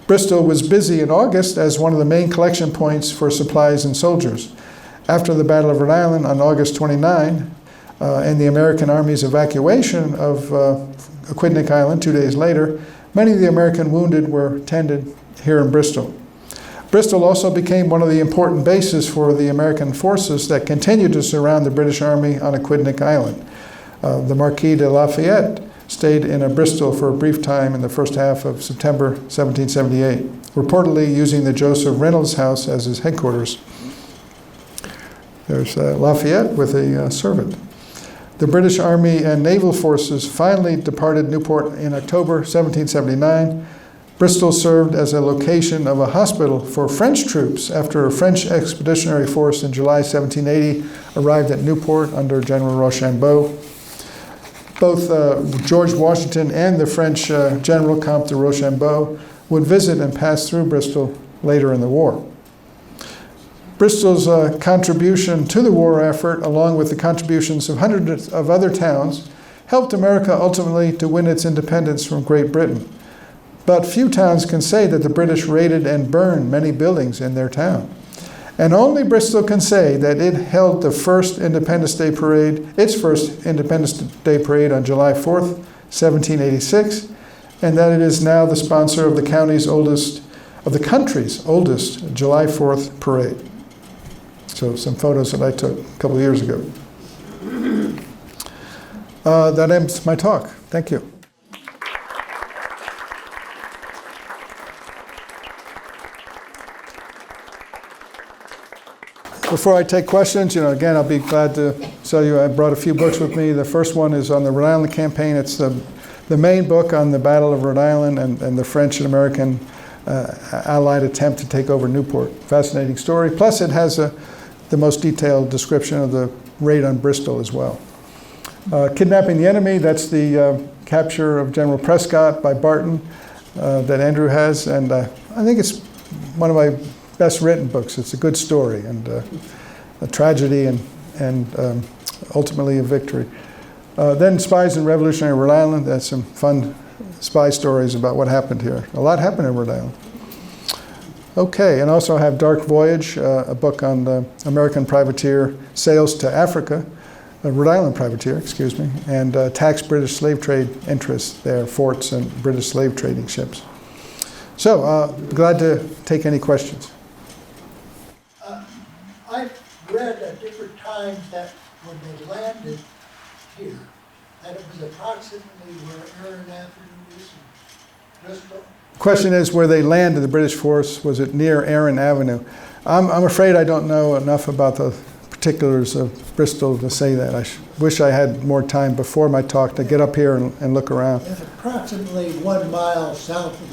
Bristol was busy in August as one of the main collection points for supplies and soldiers. After the Battle of Rhode Island on August 29, and the American Army's evacuation of Aquidneck Island 2 days later, many of the American wounded were tended here in Bristol. Bristol also became one of the important bases for the American forces that continued to surround the British Army on Aquidneck Island. The Marquis de Lafayette stayed in Bristol for a brief time in the first half of September 1778, reportedly using the Joseph Reynolds house as his headquarters. There's Lafayette with a servant. The British Army and naval forces finally departed Newport in October 1779. Bristol served as a location of a hospital for French troops after a French expeditionary force in July 1780 arrived at Newport under General Rochambeau. Both George Washington and the French General Comte de Rochambeau would visit and pass through Bristol later in the war. Bristol's contribution to the war effort, along with the contributions of hundreds of other towns, helped America ultimately to win its independence from Great Britain. But few towns can say that the British raided and burned many buildings in their town. And only Bristol can say that it held the first Independence Day parade, its first Independence Day parade on July 4th, 1786, and that it is now the sponsor of the country's oldest July 4th parade. So some photos that I took a couple of years ago. That ends my talk. Thank you. Before I take questions, again, I'll be glad to tell you I brought a few books with me. The first one is on the Rhode Island campaign. It's the main book on the Battle of Rhode Island and the French and American Allied attempt to take over Newport. Fascinating story. Plus, it has the most detailed description of the raid on Bristol as well. Kidnapping the Enemy, that's the capture of General Prescott by Barton that Andrew has. And I think it's one of my best written books. It's a good story and a tragedy and ultimately a victory. Then Spies in Revolutionary Rhode Island. That's some fun spy stories about what happened here. A lot happened in Rhode Island. Okay, and also I have Dark Voyage, a book on the American privateer sails to Africa, a Rhode Island privateer, excuse me, and attacks British slave trade interests there, forts and British slave trading ships. So, glad to take any questions. I've read at different times that when they landed here, that it was approximately where Aaron Avenue is in Bristol. Question is, where they landed, the British force, was it near Erin Avenue? I'm afraid I don't know enough about the particulars of Bristol to say that. I wish I had more time before my talk to get up here and look around. It's approximately 1 mile south of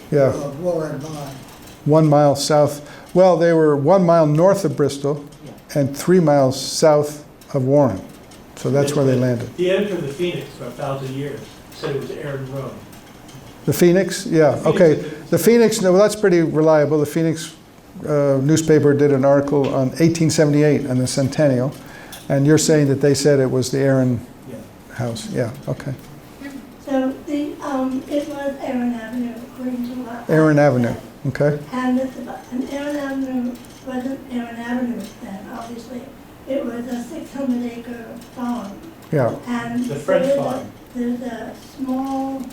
the Warren line. 1 mile south. Well, they were 1 mile north of Bristol and 3 miles south of Warren. So that's where they landed. The editor of the Phoenix for 1,000 years said it was Aaron Road. The Phoenix? Yeah, okay. The Phoenix, no, well, that's pretty reliable. The Phoenix newspaper did an article on 1878 and the centennial, and you're saying that they said it was the Aaron house. Yeah, okay. So it was Aaron Avenue, according to what Aaron Avenue, okay. And Aaron Avenue wasn't Aaron Avenue then, obviously. It was a 600-acre farm. Yeah. And the French farm. There's a small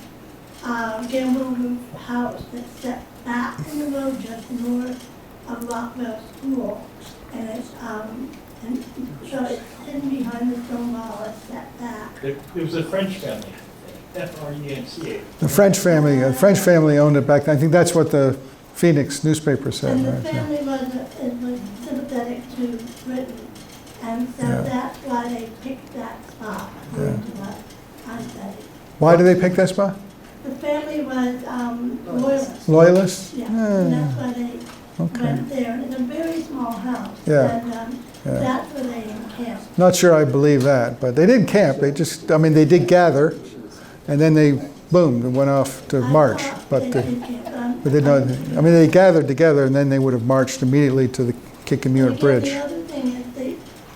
gable roof house that's set back in the road just north of Rockville School. And it's and so it's hidden behind the stone wall, it's set back. It was a French family, F-R-E-N-C-A. The French family owned it back then. I think that's what the Phoenix newspaper said. And the right? family was sympathetic to Britain, and so that's why they picked that spot, according to what I studied. Why did they pick that spot? The family was loyalists. Loyalists? Yeah, and that's why they went there. And it's a very small house, and that's where they encamped. Not sure I believe that, but they didn't camp. They just, they did gather, and then they, boom, went off to march. But they gathered together, and then they would have marched immediately to the Kickemuit Bridge. The other thing is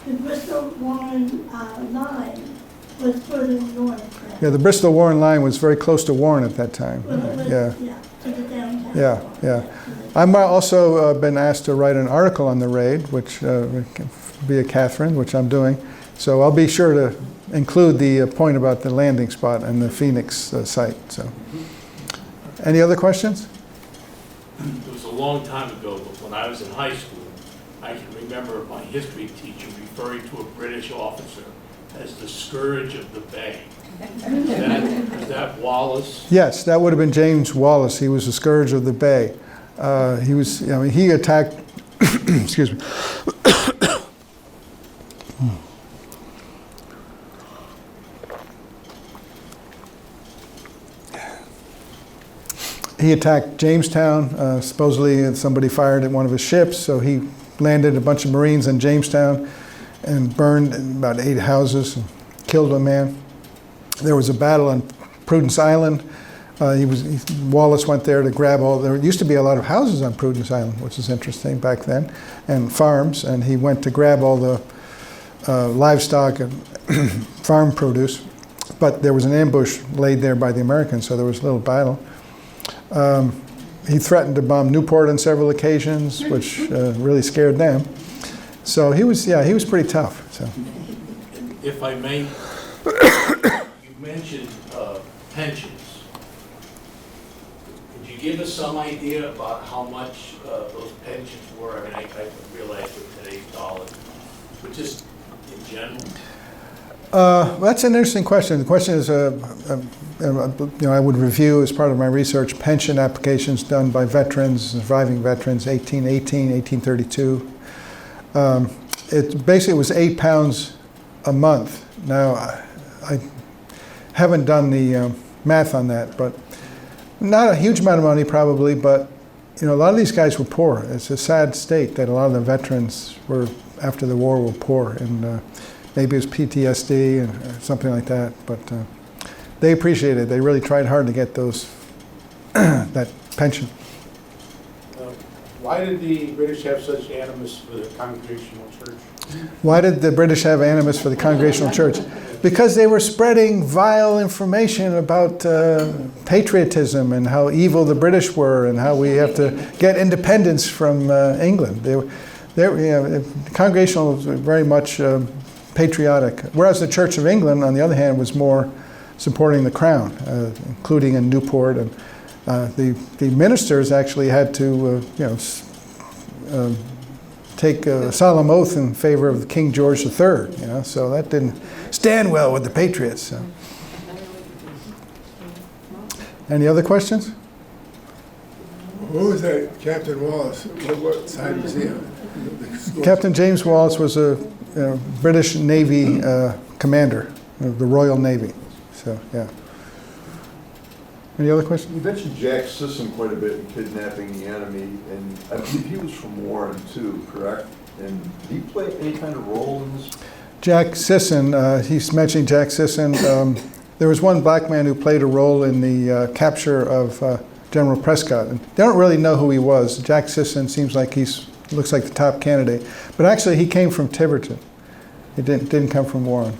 the Bristol-Warren line was further north. Yeah, the Bristol-Warren line was very close to Warren at that time. Well, it was, to the downtown. Yeah. I've also been asked to write an article on the raid, which via Catherine, which I'm doing. So I'll be sure to include the point about the landing spot and the Phoenix site. So, any other questions? It was a long time ago, but when I was in high school, I can remember my history teacher referring to a British officer as the scourge of the bay. Is that Wallace? Yes, that would have been James Wallace. He was the scourge of the bay. He attacked, excuse me. He attacked Jamestown. Supposedly somebody fired at one of his ships, so he landed a bunch of Marines in Jamestown and burned about 8 houses and killed a man. There was a battle on Prudence Island. Wallace went there to grab there used to be a lot of houses on Prudence Island, which is interesting back then, and farms, and he went to grab all the livestock and farm produce, but there was an ambush laid there by the Americans, so there was a little battle. He threatened to bomb Newport on several occasions, which really scared them. So he was pretty tough. So. If I may, you mentioned pensions. Could you give us some idea about how much those pensions were? I mean, I realize with today's dollars, but just in general. That's an interesting question. The question is, I would review as part of my research pension applications done by veterans, surviving veterans, 1818, 1832. It basically was £8 a month. Now, I haven't done the math on that, but not a huge amount of money probably, but a lot of these guys were poor. It's a sad state that a lot of the veterans were, after the war, were poor, and maybe it was PTSD and something like that, but they appreciated it. They really tried hard to get those that pension. Why did the British have such animus for the Congregational Church? Why did the British have animus for the Congregational Church? Because they were spreading vile information about patriotism and how evil the British were and how we have to get independence from England. The Congregational was very much patriotic, whereas the Church of England, on the other hand, was more supporting the crown, including in Newport, and the ministers actually had to, take a solemn oath in favor of King George III. So that didn't stand well with the patriots. So. Any other questions? Who was that Captain Wallace? What side was he on? Captain James Wallace was a British Navy commander of the Royal Navy. So, yeah. Any other questions? You mentioned Jack Sisson quite a bit in kidnapping the enemy, and I believe he was from Warren too, correct? And did he play any kind of role in this? Jack Sisson, he's mentioning Jack Sisson. There was one black man who played a role in the capture of General Prescott. And they don't really know who he was. Jack Sisson seems like looks like the top candidate. But actually, he came from Tiverton. He didn't come from Warren,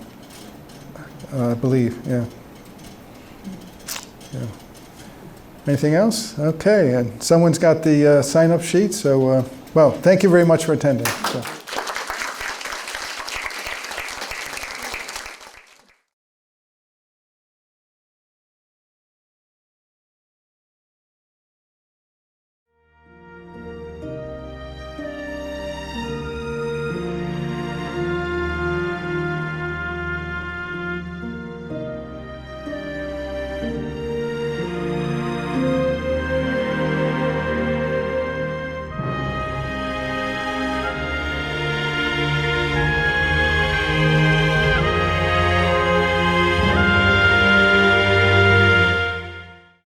I believe, yeah. Anything else? Okay, and someone's got the sign-up sheet, so, well, thank you very much for attending. So.